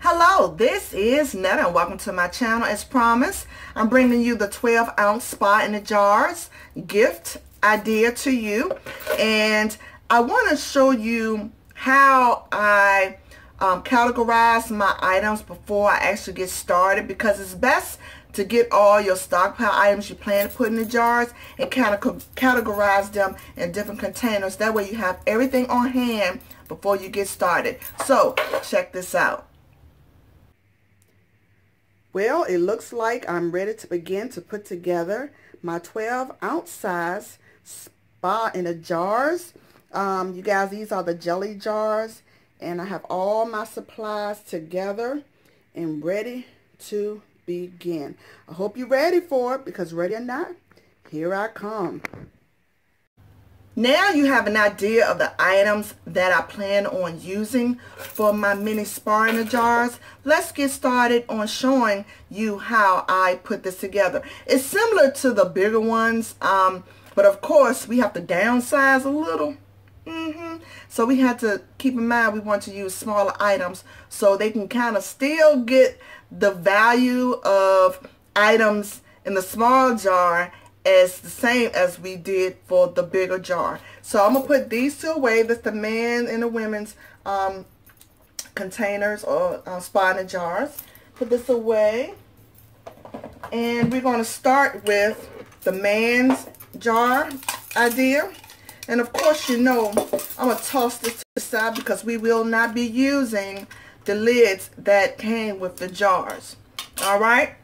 Hello, this is Netta and welcome to my channel. As promised, I'm bringing you the 12-ounce Spa in the Jars gift idea to you, and I want to show you how I categorize my items before I actually get started, because it's best to get all your stockpile items you plan to put in the jars and kind of categorize them in different containers. That way you have everything on hand before you get started. So check this out. Well, it looks like I'm ready to begin to put together my 12-ounce size Spa in the Jars. You guys, these are the jelly jars, and I have all my supplies together and ready to begin. I hope you're ready for it, because ready or not, here I come. Now you have an idea of the items that I plan on using for my mini spa in the jars. Let's get started on showing you how I put this together. It's similar to the bigger ones, but of course we have to downsize a little. So we had to keep in mind we want to use smaller items so they can kind of still get the value of items in the small jar as the same as we did for the bigger jar. So I'm gonna put these two away. That's the men and the women's containers or Spa in the Jars. Put this away, and we're gonna start with the man's jar idea. And of course, you know, I'm gonna toss this to the side because we will not be using the lids that came with the jars. All right,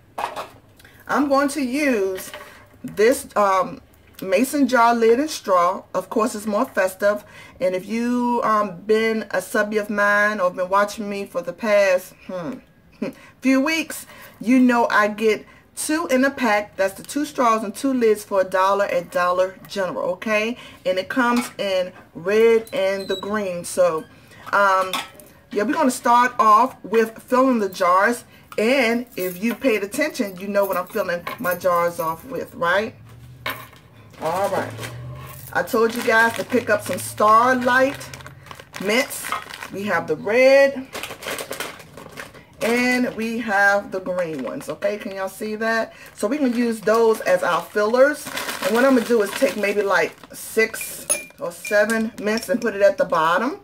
I'm going to use this mason jar lid and straw. Of course, it's more festive, and if you been a subby of mine or been watching me for the past few weeks, you know I get 2 in a pack. That's the 2 straws and 2 lids for $1 at Dollar General, okay? And it comes in red and the green. So yeah, we're going to start off with filling the jars. And if you paid attention, you know what I'm filling my jars off with, right? All right. I told you guys to pick up some Starlight mints. We have the red and we have the green ones, okay? Can y'all see that? So we can use those as our fillers. And what I'm going to do is take maybe like 6 or 7 mints and put it at the bottom.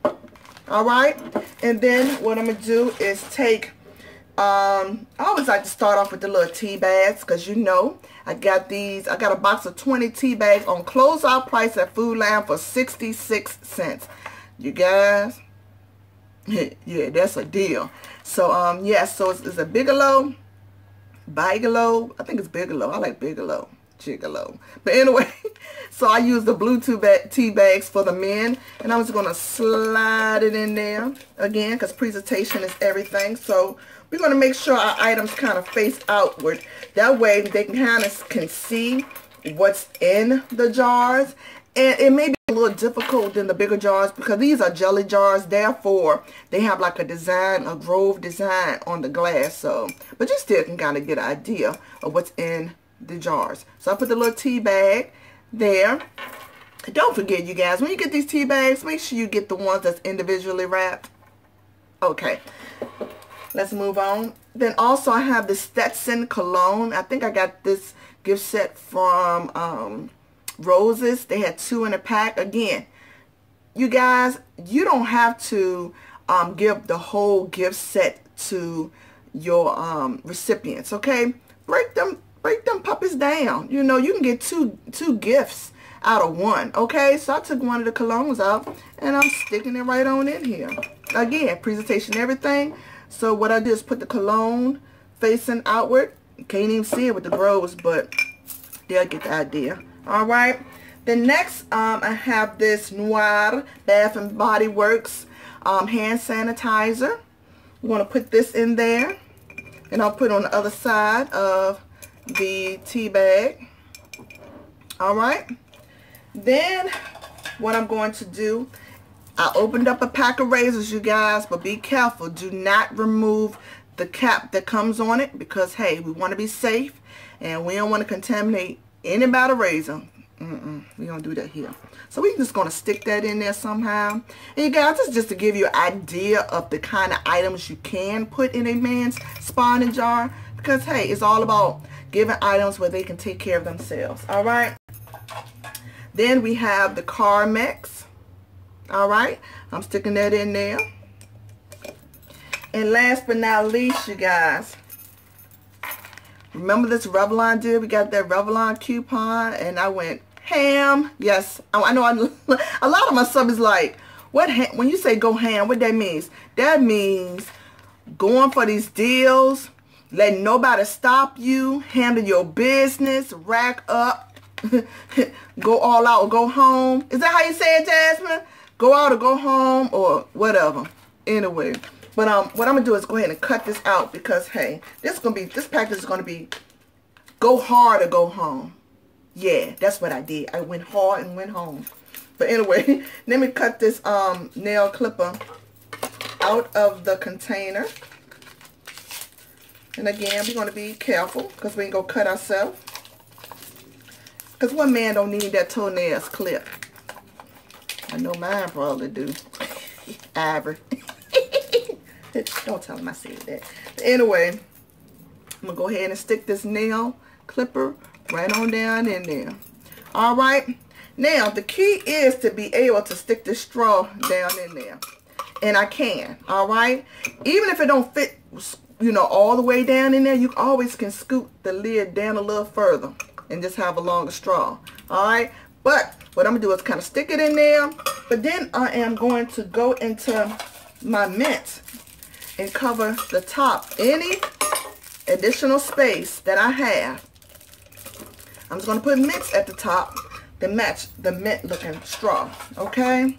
All right? And then what I'm going to do is take I always like to start off with the little tea bags, because you know I got these. I got a box of 20 tea bags on closeout price at Food Line for 66 cents. You guys, yeah, that's a deal. So yeah, so it's a Bigelow, I think it's Bigelow. I like Bigelow, Gigolo. But anyway, so I use the blue tea bags for the men, and I'm just gonna slide it in there again, because presentation is everything. So we're going to make sure our items kind of face outward. That way they can see what's in the jars. And it may be a little difficult than the bigger jars, because these are jelly jars. Therefore, they have like a design, a grove design on the glass. So, but you still can kind of get an idea of what's in the jars. So I put the little tea bag there. Don't forget, you guys, when you get these tea bags, make sure you get the ones that's individually wrapped. Okay. Let's move on. Then also I have the Stetson cologne. I think I got this gift set from Roses. They had 2 in a pack. Again, you guys, you don't have to give the whole gift set to your recipients, okay? Break them puppies down. You know, you can get two gifts out of one, okay? So I took one of the colognes out and I'm sticking it right on in here. Again, presentation, everything. So what I did is put the cologne facing outward. You can't even see it with the groves, but they'll get the idea. All right. Then next, I have this Noir Bath and Body Works hand sanitizer. We want to put this in there, and I'll put it on the other side of the tea bag. All right. Then what I'm going to do, I opened up a pack of razors, you guys, but be careful. Do not remove the cap that comes on it, because, hey, we want to be safe and we don't want to contaminate any about a razor. We don't do that here. So we're just going to stick that in there somehow. And you guys, this is just to give you an idea of the kind of items you can put in a man's spa and jar. Because, hey, it's all about giving items where they can take care of themselves. All right. Then we have the Carmex. All right. I'm sticking that in there. And last but not least, you guys, remember this Revlon deal? We got that Revlon coupon, and I went ham. Yes, I know a lot of my sub is like, what? When you say go ham, what that means? That means going for these deals, letting nobody stop you, handle your business, rack up, go all out or go home. Is that how you say it, Jasmine? Go out or go home or whatever. Anyway. But what I'm gonna do is go ahead and cut this out because, hey, this package is gonna be go hard or go home. Yeah, that's what I did. I went hard and went home. But anyway, let me cut this nail clipper out of the container. And again, we're gonna be careful because we ain't gonna cut ourselves. Because one man don't need that toenails clip. I know mine probably do. Ivory. Don't tell him I said that. But anyway, I'm going to go ahead and stick this nail clipper right on down in there. Alright. Now, the key is to be able to stick this straw down in there. And I can. Alright. Even if it don't fit, you know, all the way down in there, you always can scoot the lid down a little further and just have a longer straw. Alright. But what I'm going to do is kind of stick it in there. But then I am going to go into my mint and cover the top. Any additional space that I have, I'm just going to put mints at the top to match the mint looking straw. Okay,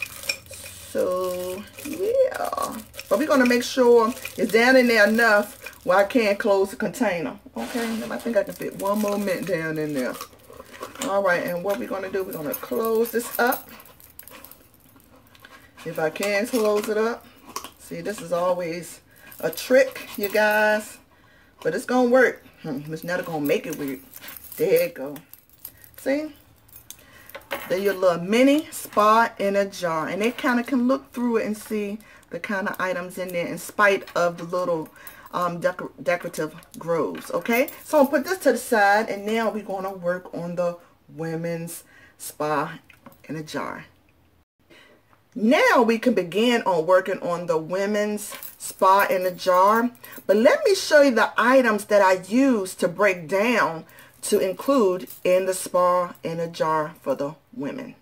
so yeah, but we're going to make sure it's down in there enough where I can't close the container. Okay, I think I can fit one more mint down in there. All right, and what we're going to do, we're going to close this up. If I can close it up. See, this is always a trick, you guys. But it's going to work. Miss Netta going to make it weird. There you go. See? They're your little mini spa in a jar. And they kind of can look through it and see the kind of items in there in spite of the little decorative grooves. Okay? So I'll put this to the side. And now we're going to work on the women's spa in a jar. Now we can begin on working on the women's spa in a jar. But let me show you the items that I use to break down to include in the spa in a jar for the women.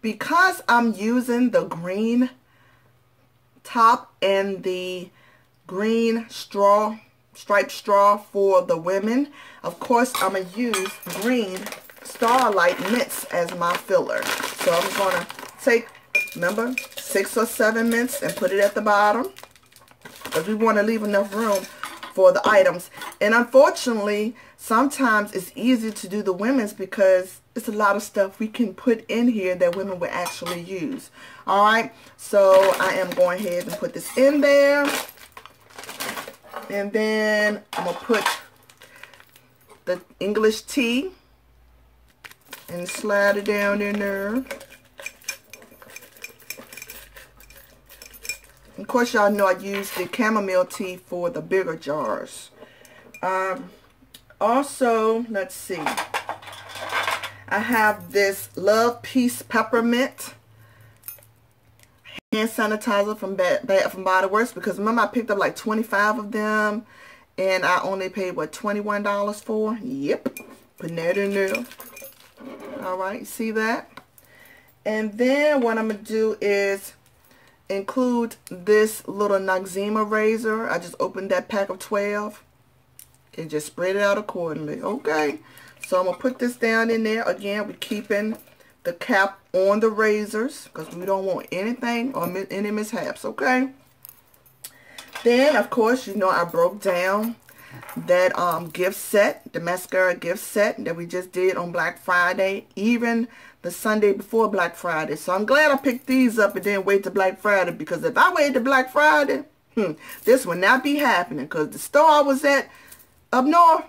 Because I'm using the green top and the green striped straw for the women, of course I'm going to use green Starlight mints as my filler. So I'm going to take, remember, 6 or 7 mints and put it at the bottom because we want to leave enough room for the items. And unfortunately, sometimes it's easier to do the women's because it's a lot of stuff we can put in here that women will actually use. Alright, so I am going ahead and put this in there. And then I'm going to put the English tea and slide it down in there. Of course, y'all know I use the chamomile tea for the bigger jars. Also, let's see. I have this Love Peace Peppermint hand sanitizer from Bath & Body Works because remember I picked up like 25 of them and I only paid, what, $21 for? Yep. Putting that in there. Alright, see that? And then what I'm going to do is include this little Noxzema razor. I just opened that pack of 12 and just spread it out accordingly. Okay. So I'm going to put this down in there. Again, we're keeping the cap on the razors because we don't want anything or any mishaps, okay? Then, of course, you know I broke down that gift set, the mascara gift set that we just did on Black Friday, even the Sunday before Black Friday. So I'm glad I picked these up and didn't wait till Black Friday, because if I waited to Black Friday, this would not be happening, because the store I was at up north,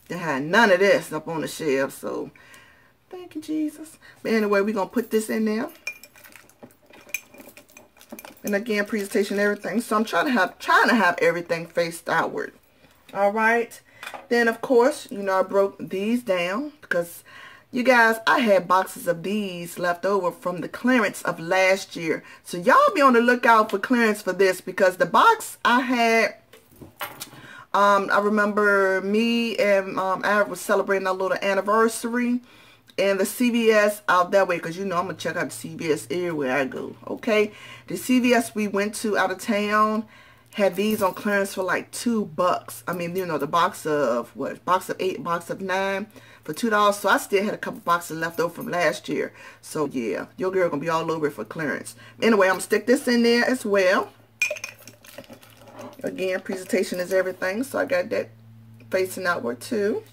they had none of this up on the shelf. So thank you, Jesus. But anyway, we're going to put this in there. And again, presentation, everything. So I'm trying to have everything faced outward. All right. Then, of course, you know, I broke these down because, you guys, I had boxes of these left over from the clearance of last year. So y'all be on the lookout for clearance for this, because the box I had, I remember me and I was celebrating our little anniversary. And the CVS out that way, because you know I'm going to check out the CVS everywhere I go, okay? The CVS we went to out of town had these on clearance for like $2. I mean, you know, the box of, what, box of 8, box of 9 for $2. So I still had a couple boxes left over from last year. So yeah, your girl going to be all over it for clearance. Anyway, I'm going to stick this in there as well. Again, presentation is everything. So I got that facing outward too.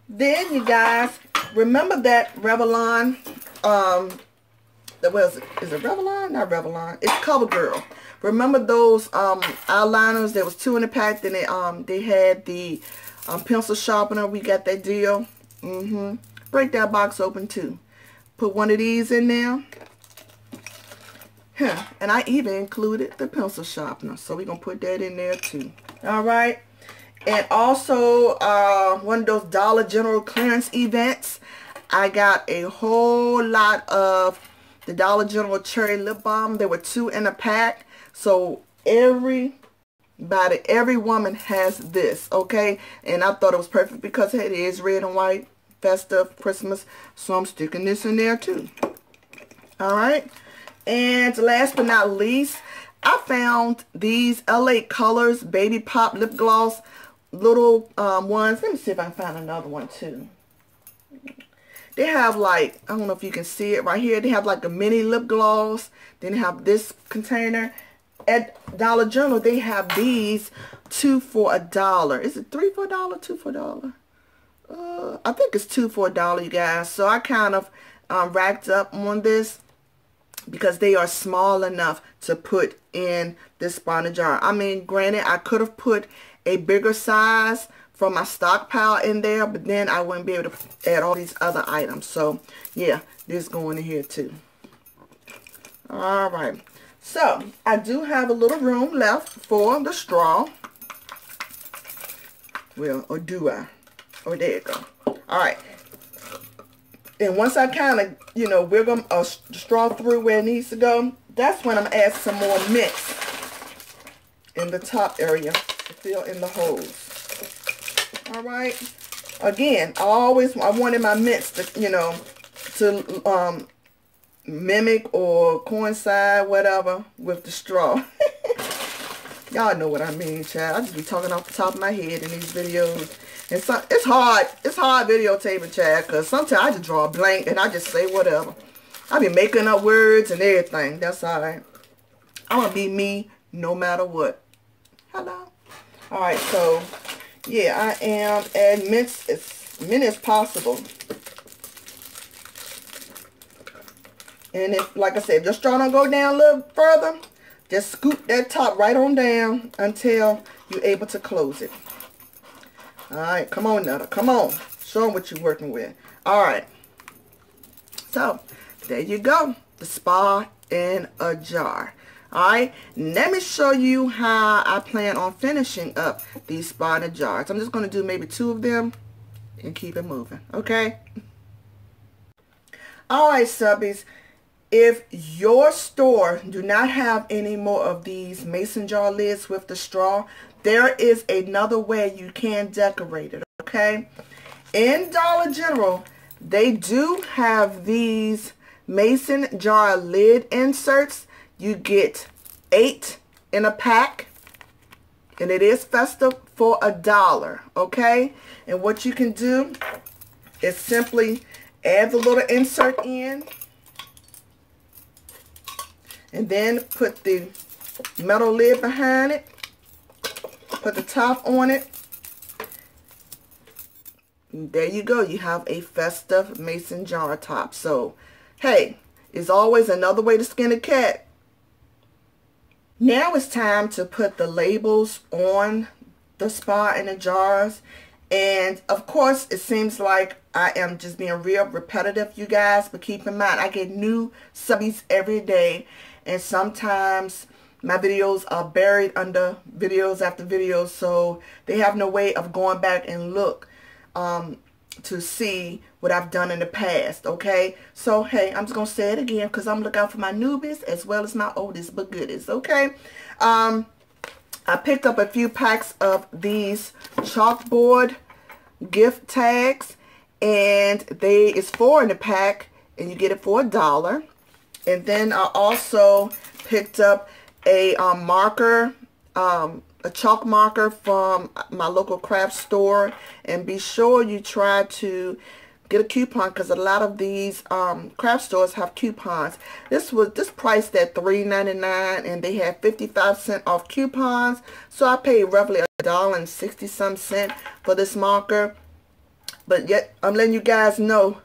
Then, you guys, remember that Revlon, is it Revlon? Not Revlon. It's CoverGirl. Remember those eyeliners? There was 2 in the pack. Then they had the pencil sharpener. We got that deal. Break that box open too. Put one of these in there. And I even included the pencil sharpener. So we're going to put that in there too. All right. And also, one of those Dollar General clearance events, I got a whole lot of the Dollar General Cherry Lip Balm. There were 2 in a pack. So every woman has this, okay? And I thought it was perfect because it is red and white, festive, Christmas. So I'm sticking this in there too. All right. And last but not least, I found these LA Colors Baby Pop Lip Gloss. Little ones. Let me see if I can find another one too. They have like, I don't know if you can see it right here. They have like a mini lip gloss. Then they have this container. At Dollar General, they have these 2 for $1. Is it 3 for $1? 2 for $1? I think it's 2 for $1, you guys. So I kind of racked up on this because they are small enough to put in this bonnet jar. I mean, granted, I could have put a bigger size from my stockpile in there, but then I wouldn't be able to add all these other items. So yeah, this going in here too. All right, so I do have a little room left for the straw. Well, or do I? Oh, there you go. All right, and once I kind of, you know, wiggle the straw through where it needs to go, that's when I'm gonna add some more mix in the top area to fill in the holes. All right. Again, I wanted my mints to, you know, to mimic or coincide, whatever, with the straw. Y'all know what I mean, child. I just be talking off the top of my head in these videos. And so, it's hard videotaping, child, because sometimes I just draw a blank and I just say whatever. I be making up words and everything. That's all right. I'm going to be me no matter what. Hello. All right, so yeah, I am adding mints as many as possible. And if, like I said, if the straw don't go down a little further, just scoop that top right on down until you're able to close it. All right, come on, Netta, come on. Show them what you're working with. All right. So, there you go. The spa in a jar. Alright, let me show you how I plan on finishing up these spa in a jars. I'm just going to do maybe 2 of them and keep it moving, okay? Alright, subbies, if your store do not have any more of these mason jar lids with the straw, there is another way you can decorate it, okay? In Dollar General, they do have these mason jar lid inserts. You get 8 in a pack, and it is festive for $1, okay? And what you can do is simply Add the little insert in. And then put the metal lid behind it. Put the top on it. And there you go. You have a festive mason jar top. So, hey, it's always another way to skin a cat. Now it's time to put the labels on the spa and the jars. And of course, it seems like I am just being real repetitive, you guys. But keep in mind, I get new subbies every day. And sometimes my videos are buried under videos after videos. So they have no way of going back and look to see what I've done in the past, okay? So, hey, I'm just going to say it again because I'm looking out for my newbies as well as my oldest but goodies, okay? I picked up a few packs of these Chalkboard gift tags, and it's 4 in the pack, and you get it for $1. And then I also picked up a marker, a chalk marker from my local craft store, and be sure you try to get a coupon because a lot of these craft stores have coupons. This priced at $3.99 and they had 55% off coupons, so I paid roughly $1.60 for this marker. But yet I'm letting you guys know,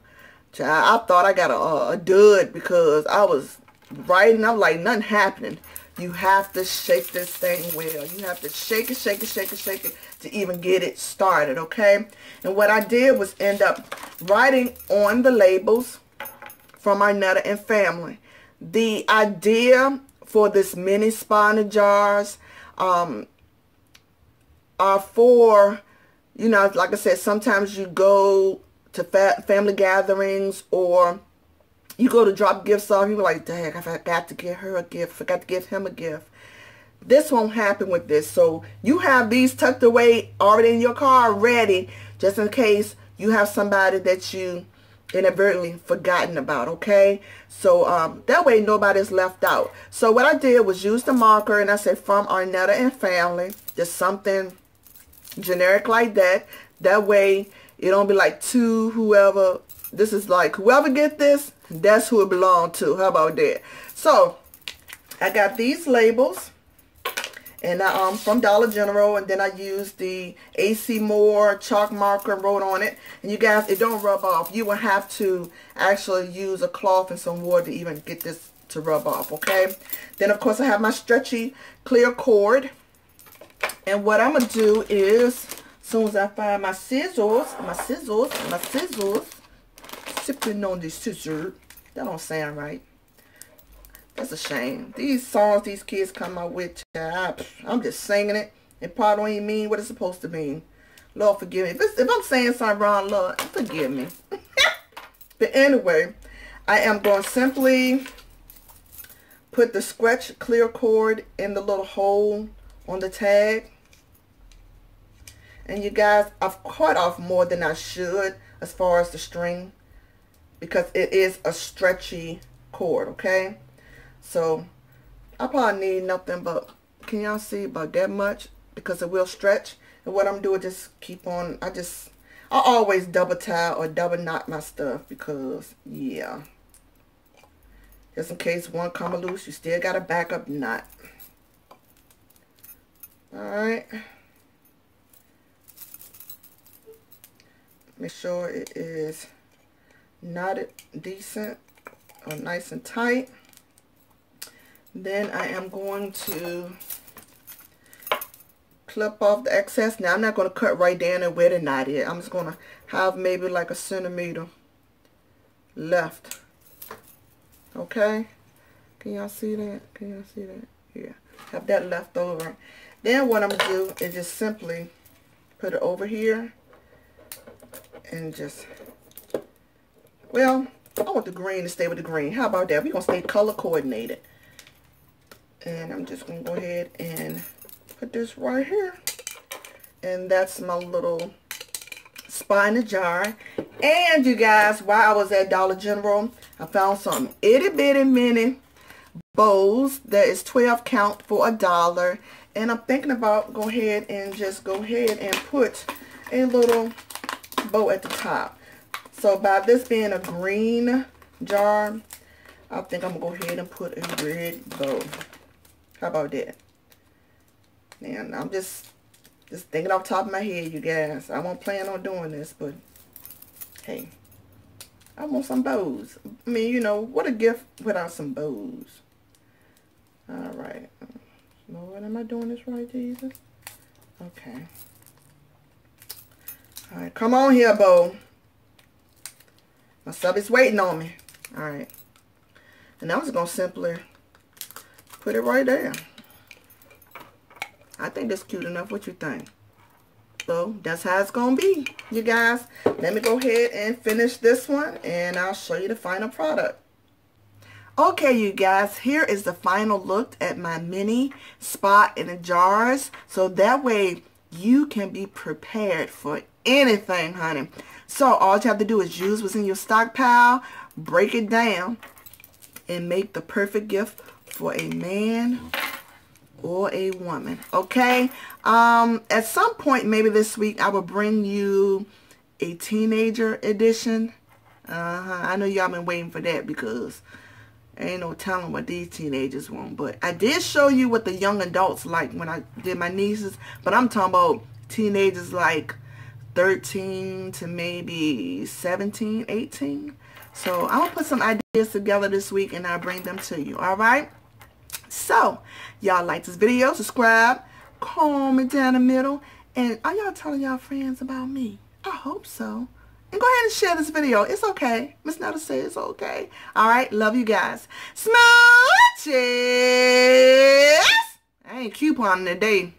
I thought I got a dud because I was writing, I'm like, nothing happening. You have to shake this thing well. You have to shake it, shake it, shake it, shake it to even get it started, okay? And what I did was end up writing on the labels from Arnetta and family. The idea for this mini spa in the jars are for, you know, like I said, sometimes you go to family gatherings or you go to drop gifts off, you're like, dang, I forgot to give her a gift, forgot to give him a gift. This won't happen with this. So you have these tucked away already in your car ready, just in case you have somebody that you inadvertently forgotten about, okay? So that way nobody's left out. So what I did was use the marker, and I said from Arnetta and family, just something generic like that. That way it don't be like to whoever. This is like whoever get this, that's who it belongs to. How about that? So I got these labels, and I from Dollar General, and then I used the AC Moore chalk marker and wrote on it. And you guys, it don't rub off. You will have to actually use a cloth and some water to even get this to rub off, okay? Then of course I have my stretchy clear cord. And what I'm gonna do is, as soon as I find my scissors, sipping on the scissors. That don't sound right. That's a shame. These songs these kids come out with, I'm just singing it, and part don't even mean what it's supposed to mean. Lord forgive me. If I'm saying something wrong, Lord, forgive me. But anyway, I am going to simply put the stretch clear cord in the little hole on the tag. And you guys, I've cut off more than I should as far as the string, because it is a stretchy cord, okay? So I probably need nothing but, can y'all see, about that much, because it will stretch. And what I'm doing, just keep on, I always double tie or double knot my stuff, because yeah, just in case one come loose, you still got a backup knot. Alright, make sure it is knotted decent or nice and tight. Then I am going to clip off the excess. Now I'm not going to cut right down and where the knot is. I'm just going to have maybe like a centimeter left. Okay, can y'all see that? Can y'all see that? Yeah, have that left over. Then what I'm going to do is just simply put it over here and just, well, I want the green to stay with the green. How about that? We're going to stay color coordinated. And I'm just going to go ahead and put this right here. And that's my little spa in the jar. And you guys, while I was at Dollar General, I found some itty bitty mini bows that is 12 count for $1. And I'm thinking about go ahead and put a little bow at the top. So by this being a green jar, I think I'm going to go ahead and put a red bow. How about that? And I'm just thinking off the top of my head, you guys. I won't plan on doing this, but hey, I want some bows. I mean, you know, what a gift without some bows. All right. Lord, am I doing this right, Jesus? Okay. All right, come on here, bow. My sub is waiting on me. All right. And I'm just going to simply put it right there. I think that's cute enough. What you think? So that's how it's going to be, you guys. Let me go ahead and finish this one, and I'll show you the final product. Okay, you guys, here is the final look at my mini spot in the jars. So that way you can be prepared for anything, honey. So all you have to do is use what's in your stockpile, break it down, and make the perfect gift for a man or a woman. Okay, at some point maybe this week I will bring you a teenager edition. I know y'all been waiting for that because ain't no telling what these teenagers want. But I did show you what the young adults like when I did my nieces, but I'm talking about teenagers like 13 to maybe 17, 18. So I'm gonna put some ideas together this week and I'll bring them to you. All right, so y'all like this video, subscribe, comment down the middle, and are y'all telling y'all friends about me? I hope so. And go ahead and share this video. It's okay. Miss Netta says it's okay. All right, love you guys. Smooches. I ain't couponing today.